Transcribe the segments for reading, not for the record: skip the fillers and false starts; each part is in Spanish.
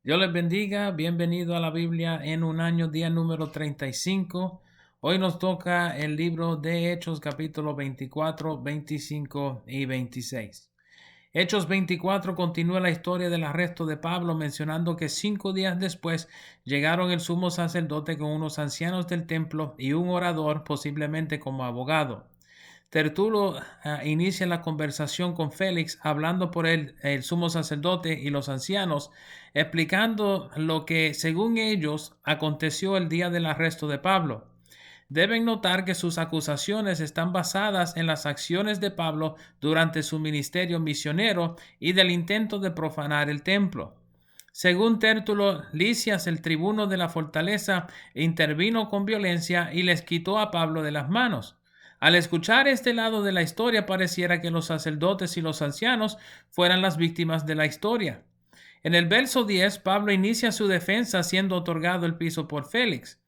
Dios les bendiga, bienvenido a la Biblia en un año, día número 35. Hoy nos toca el libro de Hechos, capítulo 24, 25 y 26. Hechos 24 continúa la historia del arresto de Pablo, mencionando que 5 días después llegaron el sumo sacerdote con unos ancianos del templo y un orador, posiblemente como abogado. Tertulo inicia la conversación con Félix, hablando por él, el sumo sacerdote y los ancianos, explicando lo que, según ellos, aconteció el día del arresto de Pablo. Deben notar que sus acusaciones están basadas en las acciones de Pablo durante su ministerio misionero y del intento de profanar el templo. Según Tértulo, Lisias, el tribuno de la fortaleza, intervino con violencia y les quitó a Pablo de las manos. Al escuchar este lado de la historia, pareciera que los sacerdotes y los ancianos fueran las víctimas de la historia. En el verso 10, Pablo inicia su defensa siendo otorgado el piso por Félix.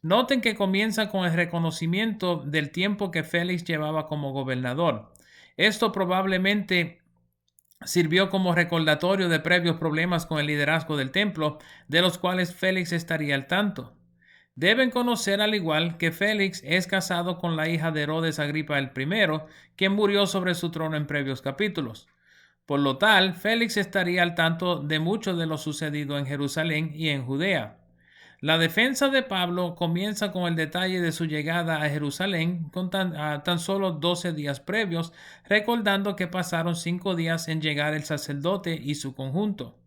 Noten que comienza con el reconocimiento del tiempo que Félix llevaba como gobernador. Esto probablemente sirvió como recordatorio de previos problemas con el liderazgo del templo, de los cuales Félix estaría al tanto. Deben conocer al igual que Félix es casado con la hija de Herodes Agripa I, quien murió sobre su trono en previos capítulos. Por lo tal, Félix estaría al tanto de mucho de lo sucedido en Jerusalén y en Judea. La defensa de Pablo comienza con el detalle de su llegada a Jerusalén con tan solo 12 días previos, recordando que pasaron 5 días en llegar el sacerdote y su conjunto.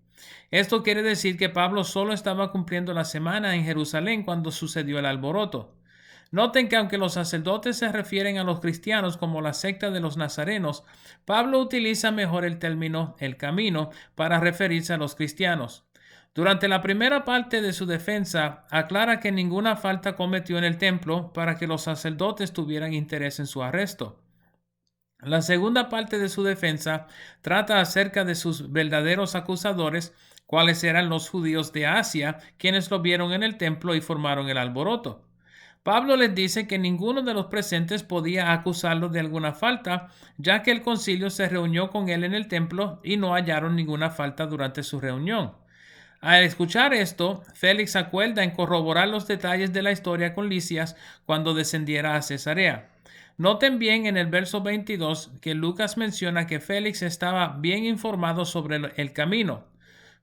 Esto quiere decir que Pablo solo estaba cumpliendo la semana en Jerusalén cuando sucedió el alboroto. Noten que aunque los sacerdotes se refieren a los cristianos como la secta de los nazarenos, Pablo utiliza mejor el término el camino para referirse a los cristianos. Durante la primera parte de su defensa, aclara que ninguna falta cometió en el templo para que los sacerdotes tuvieran interés en su arresto. La segunda parte de su defensa trata acerca de sus verdaderos acusadores, cuáles eran los judíos de Asia, quienes lo vieron en el templo y formaron el alboroto. Pablo les dice que ninguno de los presentes podía acusarlo de alguna falta, ya que el concilio se reunió con él en el templo y no hallaron ninguna falta durante su reunión. Al escuchar esto, Félix acuerda en corroborar los detalles de la historia con Lisias cuando descendiera a Cesarea. Noten bien en el verso 22 que Lucas menciona que Félix estaba bien informado sobre el camino.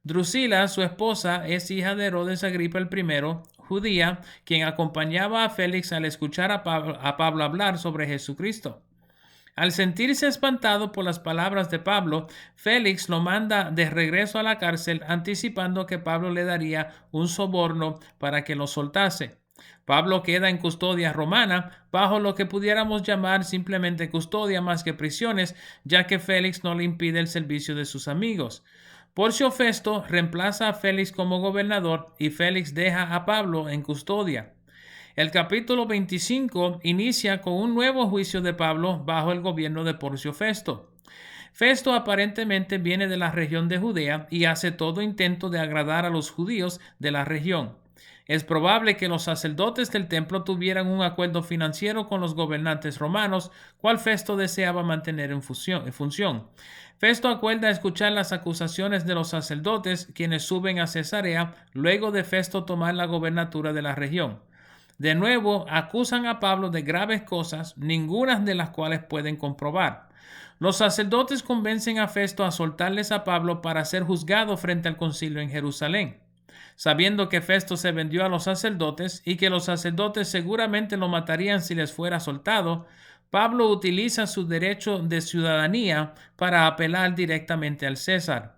Drusila, su esposa, es hija de Herodes Agripa I, judía, quien acompañaba a Félix al escuchar a Pablo hablar sobre Jesucristo. Al sentirse espantado por las palabras de Pablo, Félix lo manda de regreso a la cárcel, anticipando que Pablo le daría un soborno para que lo soltase. Pablo queda en custodia romana, bajo lo que pudiéramos llamar simplemente custodia más que prisiones, ya que Félix no le impide el servicio de sus amigos. Porcio Festo reemplaza a Félix como gobernador y Félix deja a Pablo en custodia. El capítulo 25 inicia con un nuevo juicio de Pablo bajo el gobierno de Porcio Festo. Festo aparentemente viene de la región de Judea y hace todo intento de agradar a los judíos de la región. Es probable que los sacerdotes del templo tuvieran un acuerdo financiero con los gobernantes romanos, cual Festo deseaba mantener en función. Festo acuerda escuchar las acusaciones de los sacerdotes, quienes suben a Cesarea, luego de Festo tomar la gobernatura de la región. De nuevo, acusan a Pablo de graves cosas, ninguna de las cuales pueden comprobar. Los sacerdotes convencen a Festo a soltarles a Pablo para ser juzgado frente al concilio en Jerusalén. Sabiendo que Festo se vendió a los sacerdotes y que los sacerdotes seguramente lo matarían si les fuera soltado, Pablo utiliza su derecho de ciudadanía para apelar directamente al César.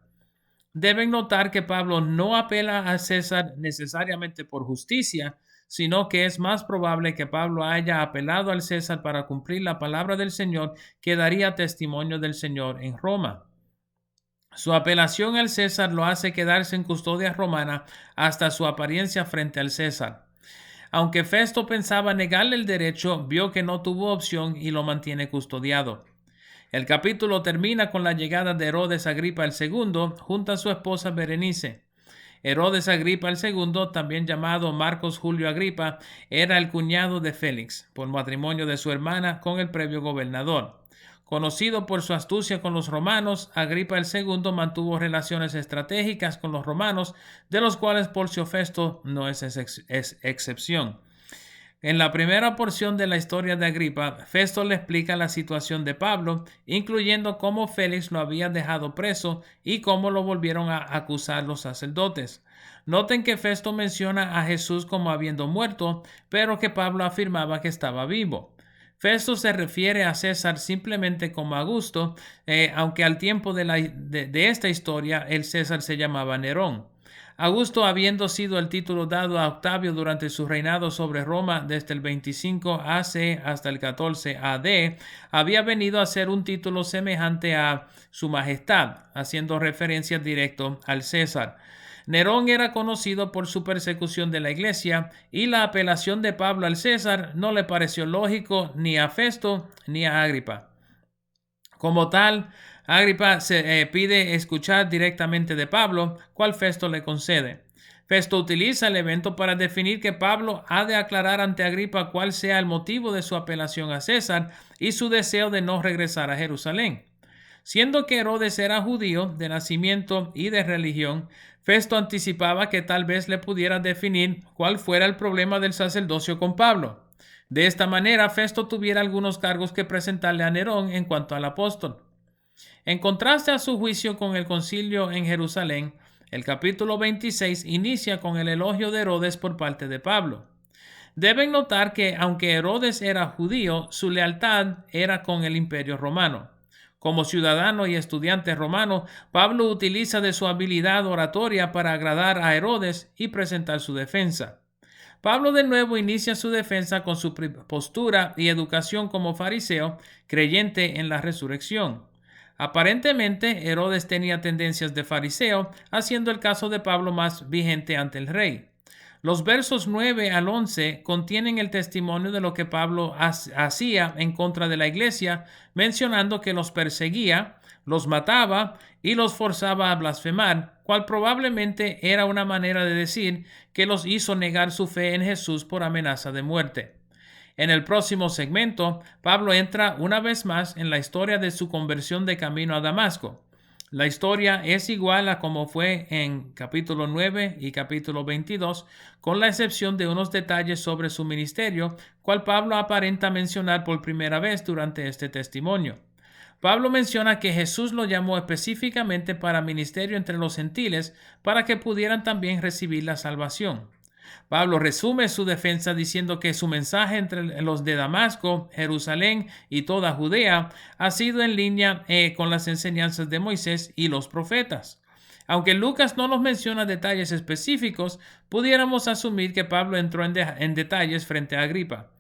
Deben notar que Pablo no apela a César necesariamente por justicia, sino que es más probable que Pablo haya apelado al César para cumplir la palabra del Señor que daría testimonio del Señor en Roma. Su apelación al César lo hace quedarse en custodia romana hasta su apariencia frente al César. Aunque Festo pensaba negarle el derecho, vio que no tuvo opción y lo mantiene custodiado. El capítulo termina con la llegada de Herodes Agripa II junto a su esposa Berenice. Herodes Agripa II, también llamado Marcos Julio Agripa, era el cuñado de Félix, por matrimonio de su hermana con el previo gobernador. Conocido por su astucia con los romanos, Agripa II mantuvo relaciones estratégicas con los romanos, de los cuales Porcio Festo no es excepción. En la primera porción de la historia de Agripa, Festo le explica la situación de Pablo, incluyendo cómo Félix lo había dejado preso y cómo lo volvieron a acusar los sacerdotes. Noten que Festo menciona a Jesús como habiendo muerto, pero que Pablo afirmaba que estaba vivo. Festo se refiere a César simplemente como Augusto, aunque al tiempo de esta historia el César se llamaba Nerón. Augusto, habiendo sido el título dado a Octavio durante su reinado sobre Roma desde el 25 AC hasta el 14 AD, había venido a ser un título semejante a su majestad, haciendo referencia directo al César. Nerón era conocido por su persecución de la iglesia y la apelación de Pablo al César no le pareció lógico ni a Festo ni a Agripa. Como tal, Agripa se pide escuchar directamente de Pablo, cual Festo le concede. Festo utiliza el evento para definir que Pablo ha de aclarar ante Agripa cuál sea el motivo de su apelación a César y su deseo de no regresar a Jerusalén. Siendo que Herodes era judío de nacimiento y de religión, Festo anticipaba que tal vez le pudiera definir cuál fuera el problema del sacerdocio con Pablo. De esta manera, Festo tuviera algunos cargos que presentarle a Nerón en cuanto al apóstol. En contraste a su juicio con el concilio en Jerusalén, el capítulo 26 inicia con el elogio de Herodes por parte de Pablo. Deben notar que, aunque Herodes era judío, su lealtad era con el imperio romano. Como ciudadano y estudiante romano, Pablo utiliza de su habilidad oratoria para agradar a Herodes y presentar su defensa. Pablo de nuevo inicia su defensa con su postura y educación como fariseo, creyente en la resurrección. Aparentemente, Herodes tenía tendencias de fariseo, haciendo el caso de Pablo más vigente ante el rey. Los versos 9 al 11 contienen el testimonio de lo que Pablo hacía en contra de la iglesia, mencionando que los perseguía, los mataba y los forzaba a blasfemar, cual probablemente era una manera de decir que los hizo negar su fe en Jesús por amenaza de muerte. En el próximo segmento, Pablo entra una vez más en la historia de su conversión de camino a Damasco. La historia es igual a como fue en capítulo 9 y capítulo 22, con la excepción de unos detalles sobre su ministerio, cual Pablo aparenta mencionar por primera vez durante este testimonio. Pablo menciona que Jesús lo llamó específicamente para ministerio entre los gentiles, para que pudieran también recibir la salvación. Pablo resume su defensa diciendo que su mensaje entre los de Damasco, Jerusalén y toda Judea ha sido en línea con las enseñanzas de Moisés y los profetas. Aunque Lucas no nos menciona detalles específicos, pudiéramos asumir que Pablo entró en detalles frente a Agripa.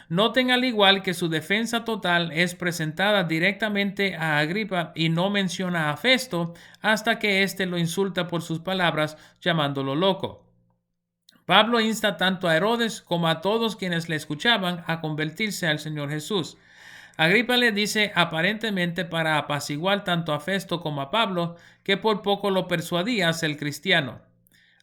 Noten al igual que su defensa total es presentada directamente a Agripa y no menciona a Festo hasta que éste lo insulta por sus palabras llamándolo loco. Pablo insta tanto a Herodes como a todos quienes le escuchaban a convertirse al Señor Jesús. Agripa le dice aparentemente para apaciguar tanto a Festo como a Pablo, que por poco lo persuadía a ser cristiano.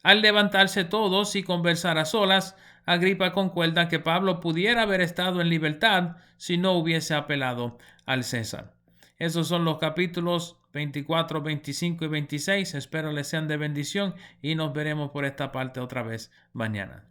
Al levantarse todos y conversar a solas, Agripa concuerda que Pablo pudiera haber estado en libertad si no hubiese apelado al César. Esos son los capítulos 24, 25 y 26. Espero les sean de bendición y nos veremos por esta parte otra vez mañana.